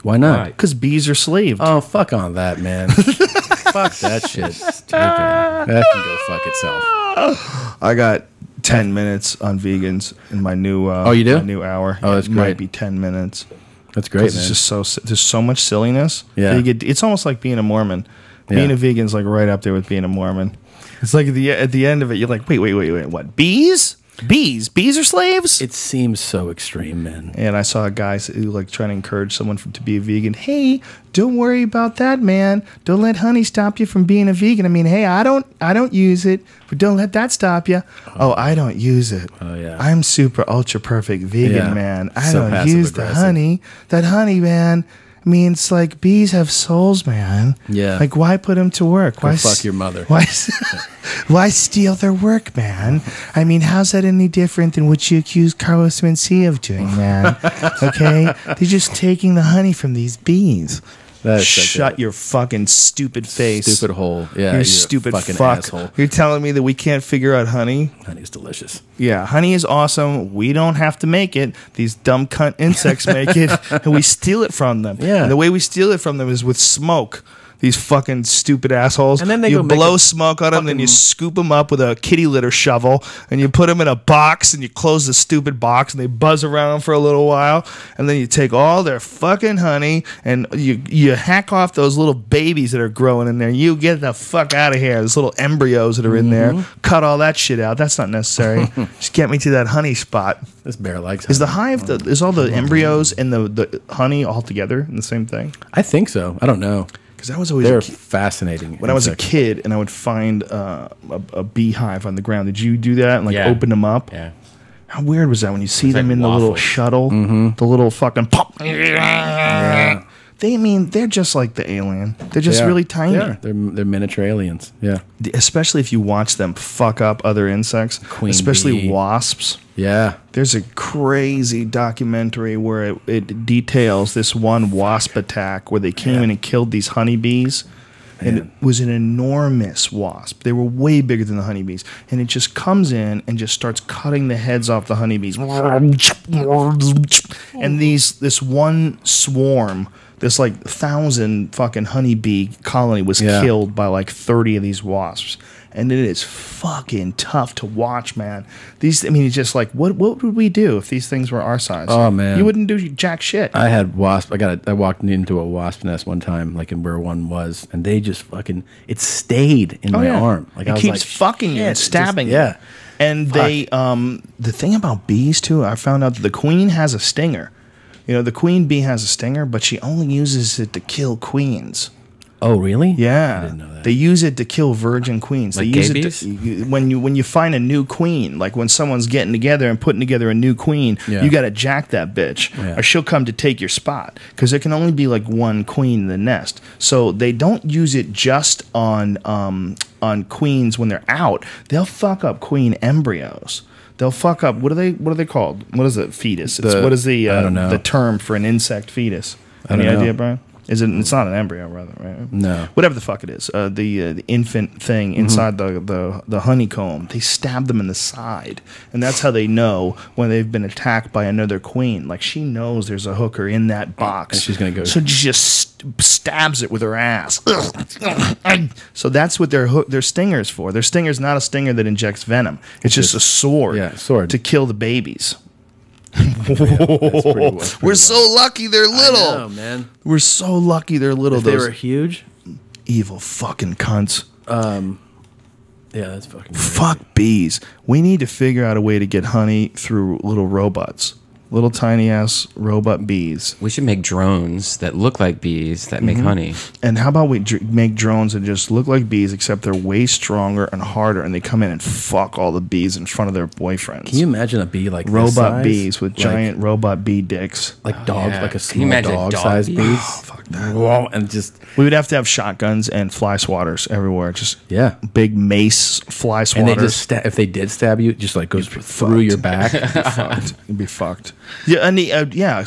Why not? Why? because bees are slaved. Oh, fuck on that, man. Fuck that shit. Stupid. That can go fuck itself. I got 10 minutes on vegans in my new. You do? My new hour. Oh, that's it might great. be 10 minutes. That's great, man. It's just there's so much silliness. Yeah. It's almost like being a Mormon. Being Yeah. a vegan's like right up there with being a Mormon. It's like at the end of it, you're like, wait, what? Bees? Bees are slaves? It seems so extreme, man. And I saw a guy who like trying to encourage someone to be a vegan. Hey, don't worry about that, man. Don't let honey stop you from being a vegan. I mean, hey, I don't use it, but don't let that stop you. Oh, I don't use it. Oh, yeah. I'm super ultra perfect vegan, Yeah. man. I So don't use the passive-aggressive. honey. That honey, man. I mean, it's like bees have souls, man. Yeah. Like, why put them to work? Go Why fuck your mother. Why steal their work, man? I mean, how's that any different than what you accused Carlos Mencia of doing, man? Okay? They're just taking the honey from these bees. That is such Shut a your fucking stupid face. stupid hole. Yeah, You a stupid fucking fuck. asshole. You're telling me that we can't figure out honey? Honey's delicious. Yeah, honey is awesome. We don't have to make it. These dumb cunt insects make it, and we steal it from them. Yeah. And the way we steal it from them is with smoke. These fucking stupid assholes. And then they you go make blow a smoke on them, then you fucking- scoop them up with a kitty litter shovel, and you put them in a box, and you close the stupid box, and they buzz around for a little while, and then you take all their fucking honey, and you hack off those little babies that are growing in there. You get the fuck out of here. Those little embryos that are in there. Cut all that shit out. That's not necessary. Just get me to that honey spot. This bear likes Is the honey. hive, is all the embryos and the honey all together in the same thing? I think so. I don't know. Because that was always They're a kid. fascinating. When I was a insects. kid and I would find a beehive on the ground, did you do that and like Yeah. open them up? Yeah. How weird was that when you see It's them like in the little waffles. shuttle, the little fucking pop? Yeah. They're just like the alien. They're just They are. really tiny. They are. They're miniature aliens. Yeah. Especially if you watch them fuck up other insects, Queen especially bee. wasps. Yeah. There's a crazy documentary where it details this one wasp attack where they came in and killed these honeybees. And it Man. was an enormous wasp. They were way bigger than the honeybees. And it just comes in and just starts cutting the heads off the honeybees. And this one swarm, this like 1,000 fucking honeybee colony was Yeah. killed by like 30 of these wasps. And it is fucking tough to watch, man. It's just like, what would we do if these things were our size? Oh, man. You wouldn't do jack shit. I had wasp. I walked into a wasp nest one time, like in where one was, and they just fucking. It stayed in my arm. Like I it was keeps like, fucking you shit, and it just- stabbing you. Yeah. And they, the thing about bees too, I found out that the queen has a stinger. You know, the queen bee has a stinger, but she only uses it to kill queens. Oh, really? Yeah, I didn't know that. They use it to kill virgin queens. Like they use gay it to, when you find a new queen, like when someone's getting together and putting together a new queen, Yeah. you got to jack that bitch, Yeah. or she'll come to take your spot because there can only be like one queen in the nest. So they don't use it just on queens when they're out. They'll fuck up queen embryos. They'll fuck up. What are they called? What is it? Fetus. What is the I don't know. the term for an insect fetus? I don't Any know. idea, Brian? Is it? It's not an embryo, rather, right? No. Whatever the fuck it is, the infant thing inside the honeycomb. They stab them in the side, and that's how they know when they've been attacked by another queen. Like she knows there's a hooker in that box, And she's gonna go- So she just stabs it with her ass. So that's what their stinger's for. Their stinger's not a stinger that injects venom. It's just a sword. Yeah, sword. to kill the babies. That's pretty We're so lucky they're little. I know, man. We're so lucky they're little. If they Those were huge, evil fucking cunts. yeah, that's fucking. Fuck bees. We need to figure out a way to get honey through little robots. Little tiny ass robot bees. We should make drones that look like bees that make honey. And how about we make drones that just look like bees, except they're way stronger and harder, and they come in and fuck all the bees in front of their boyfriends. Can you imagine a bee like this robot size? bees with Like- giant robot bee dicks. like dogs, yeah. like a Can you small imagine dog dog-sized bees? bees. Oh, fuck that. Whoa, and just We would have to have shotguns and fly swatters everywhere. Just yeah. big mace fly swatters. And they just if they did stab you, it just like goes through your back. fucked. You'd be fucked. Yeah, and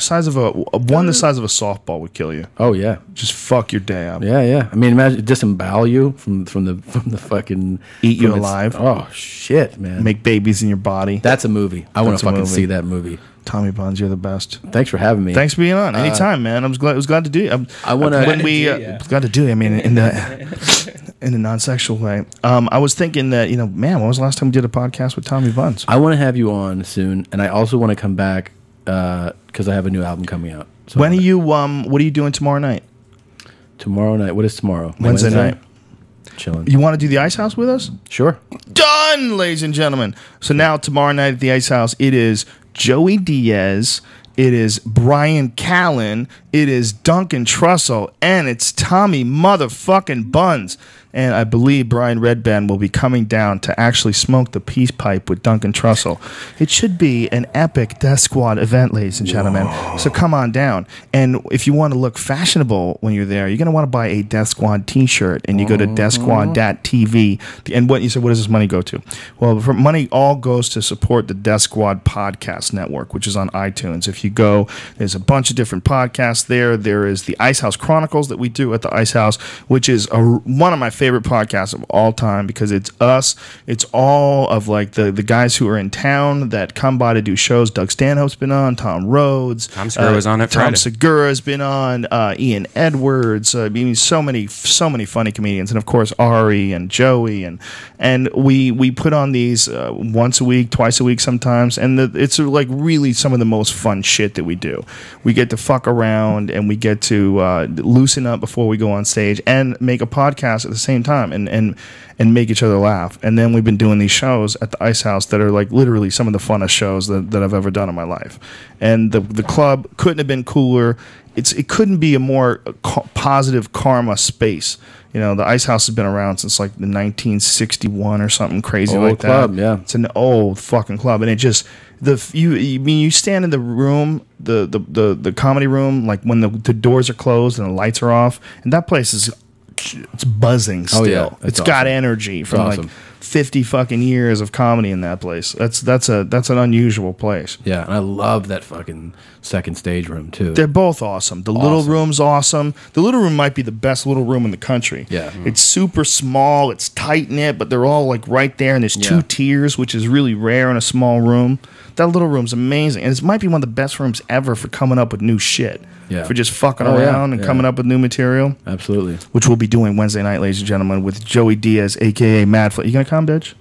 size of the size of a softball would kill you. Oh yeah, Just fuck your day up. yeah, yeah. I mean, imagine disembowel you from the fucking Eat you from its- alive. Oh shit, man. Make babies in your body. That's a movie. I want That's to a fucking movie. see that movie. Tommy Buns, you're the best. Thanks for having me. Thanks for being on. Anytime, man. I was glad to do it. I wanna- when we glad to do it. I mean, in a non-sexual way. I was thinking that man, when was the last time we did a podcast with Tommy Buns? I want to have you on soon, and I also want to come back because I have a new album coming out. So When are you? What are you doing tomorrow night? tomorrow night? What is tomorrow? Wednesday night. Chilling. You want to do the Ice House with us? Sure. Done, ladies and gentlemen. So now tomorrow night at the Ice House, it is Joey Diaz, it is Brian Callen, it is Duncan Trussell, and it's Tommy motherfucking Buns. And I believe Brian Redband will be coming down to actually smoke the peace pipe with Duncan Trussell. It should be an epic Death Squad event, ladies and gentlemen. So come on down. And if you want to look fashionable when you're there, you're going to want to buy a Death Squad t-shirt. And you go to deathsquad.tv. And what you said, what does this money go to? Well, money all goes to support the Death Squad podcast network, which is on iTunes. If you go, there's a bunch of different podcasts there. There is the Ice House Chronicles that we do at the Ice House, which is one of my favorite podcasts of all time because it's us. It's all of like the guys who are in town that come by to do shows. Doug Stanhope's been on. Tom Rhodes. Tom Segura was on it Tom Friday. Segura's been on. Ian Edwards. I mean, so many funny comedians, and of course Ari and Joey, and we put on these once a week, twice a week sometimes, and it's like really some of the most fun shit that we do. We get to fuck around and we get to loosen up before we go on stage and make a podcast at the same time and make each other laugh. And then we've been doing these shows at the Ice House that are like literally some of the funnest shows that I've ever done in my life. And the club couldn't have been cooler. It couldn't be a more positive karma space. The Ice House has been around since like the 1961 or something crazy Old like club, that. yeah. It's an old fucking club, and it just you stand in the room, the comedy room, like when the doors are closed and the lights are off, and that place it's buzzing still. Oh, yeah. It's It's got awesome. energy from awesome. like 50 fucking years of comedy in that place. That's an unusual place. Yeah, and I love that fucking second stage room too. They're both awesome. The little room's awesome. The little room might be the best little room in the country. Yeah. It's super small. It's tight knit, but they're all like right there, and there's two Yeah. tiers, which is really rare in a small room. That little room's amazing, and it might be one of the best rooms ever for coming up with new shit. Yeah. For just fucking Oh, yeah, around and yeah. coming up with new material, Absolutely. which we'll be doing Wednesday night, ladies and gentlemen, with Joey Diaz, aka Mad Flat. You gonna come, bitch?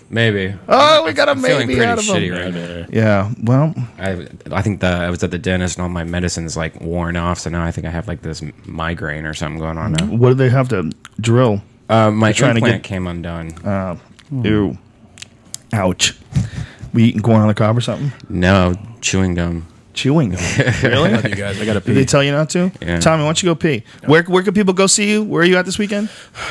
Maybe. Oh, we got a I'm feeling maybe pretty out of him. shitty right now. Yeah. Well, I think I was at the dentist and all my medicine's like worn off, so now I think I have like this migraine or something going on now. what do they have to drill? My trying to implant get- came undone. Ew. Ouch. We eating corn on the cob or something? No, chewing gum. Chewing gum. Really? Love you guys. I gotta pee. Did they tell you not to? Yeah. Tommy, why don't you go pee? Where can people go see you? Where are you at this weekend?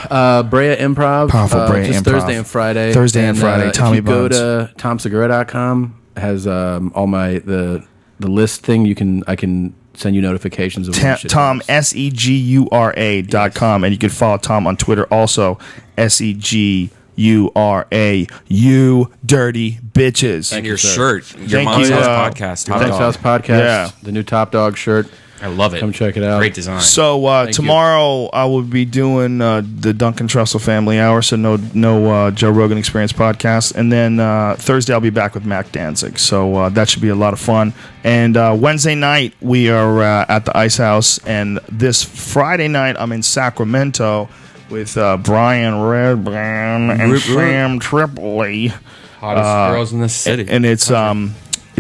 Brea Improv. Powerful Brea just Improv. Thursday and Friday. Thursday and Friday. Tommy if you go Buns. to tomsegura.com, has all my the list thing. I can send you notifications of when shit Tom, drops. Segura.com. And you can follow Tom on Twitter also, Segura. You dirty bitches. And your shirt, your Thank Mom's you, House podcast. Top Thanks Dog. House Podcast. Yeah. The new Top Dog shirt. I love it. Come check it out. Great design. So tomorrow I will be doing the Duncan Trussell Family Hour, so no Joe Rogan Experience podcast, and then Thursday I'll be back with Mac Danzig. So that should be a lot of fun. And Wednesday night we are at the Ice House, and this Friday night I'm in Sacramento with Brian Redbrand and Sam Tripoli, Hottest girls in the city. and it's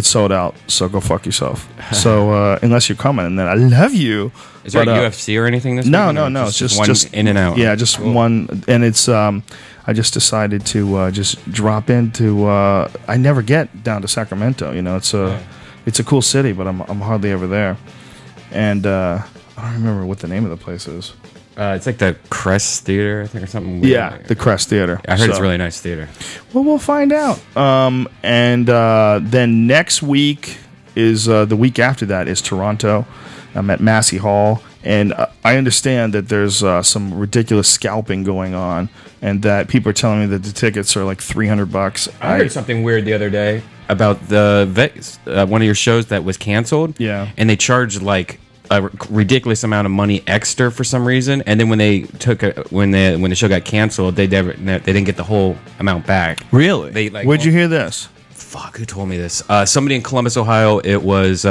sold out. So go fuck yourself. So unless you're coming, and then I love you. Is there But, UFC or anything this No, weekend, no, or no. It's just one in and out. Yeah, just one, and it's. I just decided to just drop into. I never get down to Sacramento. You know, it's a cool city, but I'm hardly ever there, and I don't remember what the name of the place is. It's like the Crest Theater, I think, or something. Weird. Yeah, the Crest Theater. I heard it's So- a really nice theater. Well, we'll find out. And then next week is the week after that is Toronto. I'm at Massey Hall, and I understand that there's some ridiculous scalping going on, and that people are telling me that the tickets are like $300. I heard something weird the other day about the Vegas, one of your shows that was canceled. Yeah. And they charged like a ridiculous amount of money extra for some reason, and then when they took when the show got canceled, they didn't get the whole amount back. Really? They, like, Where'd you hear this? Fuck, who told me this? Somebody in Columbus, Ohio. It was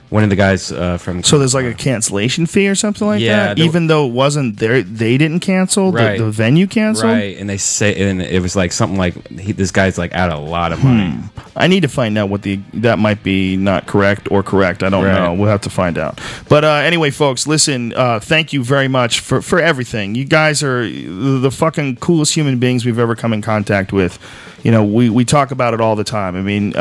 one of the guys from. So there's like a cancellation fee or something like Yeah, that, there- even though it wasn't there. They didn't cancel. Right. The venue canceled. Right, and they say, and it was like something like this guy's like out a lot of money. I need to find out what that might be not correct or correct. I don't Right. know. We'll have to find out. But anyway, folks, listen. Thank you very much for everything. You guys are the fucking coolest human beings we've ever come in contact with. You know, we talk about it all the time. I mean,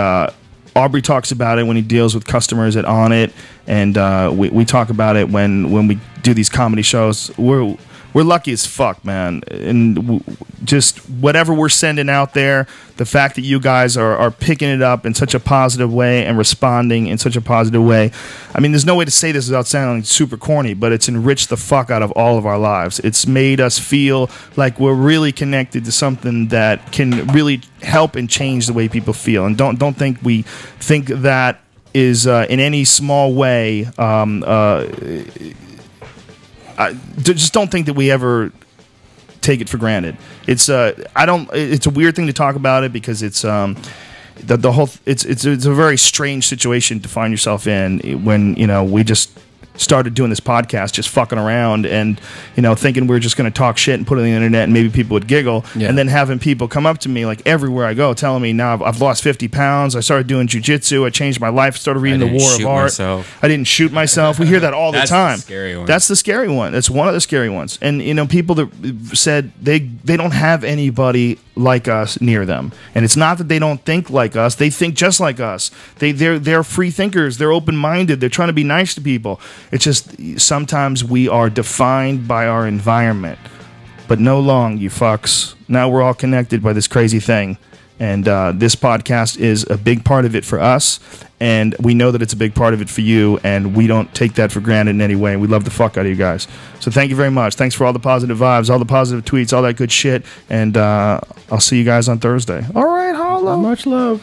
Aubrey talks about it when he deals with customers at On It, and we talk about it when we do these comedy shows. We're lucky as fuck, man. And just whatever we're sending out there, the fact that you guys are picking it up in such a positive way and responding in such a positive way. I mean, there's no way to say this without sounding super corny, but it's enriched the fuck out of all of our lives. It's made us feel like we're really connected to something that can really help and change the way people feel. And don't think we think that is in any small way just don't think that we ever take it for granted. It's it's a weird thing to talk about it because it's the whole it's a very strange situation to find yourself in when, you know, we just started doing this podcast, just fucking around and, you know, thinking we were just going to talk shit and put it on the internet and maybe people would giggle. Yeah. And then having people come up to me like everywhere I go telling me now I've lost 50 pounds. I started doing jujitsu. I changed my life. Started reading The didn't War of shoot Art. myself. I didn't shoot myself. We hear that all the That's the time. scary one. That's the scary one. That's one of the scary ones. And, you know, people that said they don't have anybody like us near them. And it's not that they don't think like us. They think just like us. They're free thinkers. They're open-minded. They're trying to be nice to people. It's just sometimes we are defined by our environment. But no long, you fucks. Now we're all connected by this crazy thing. And this podcast is a big part of it for us. And we know that it's a big part of it for you. And we don't take that for granted in any way. We love the fuck out of you guys. So thank you very much. Thanks for all the positive vibes, all the positive tweets, all that good shit. And I'll see you guys on Thursday. All right, holla. Much love.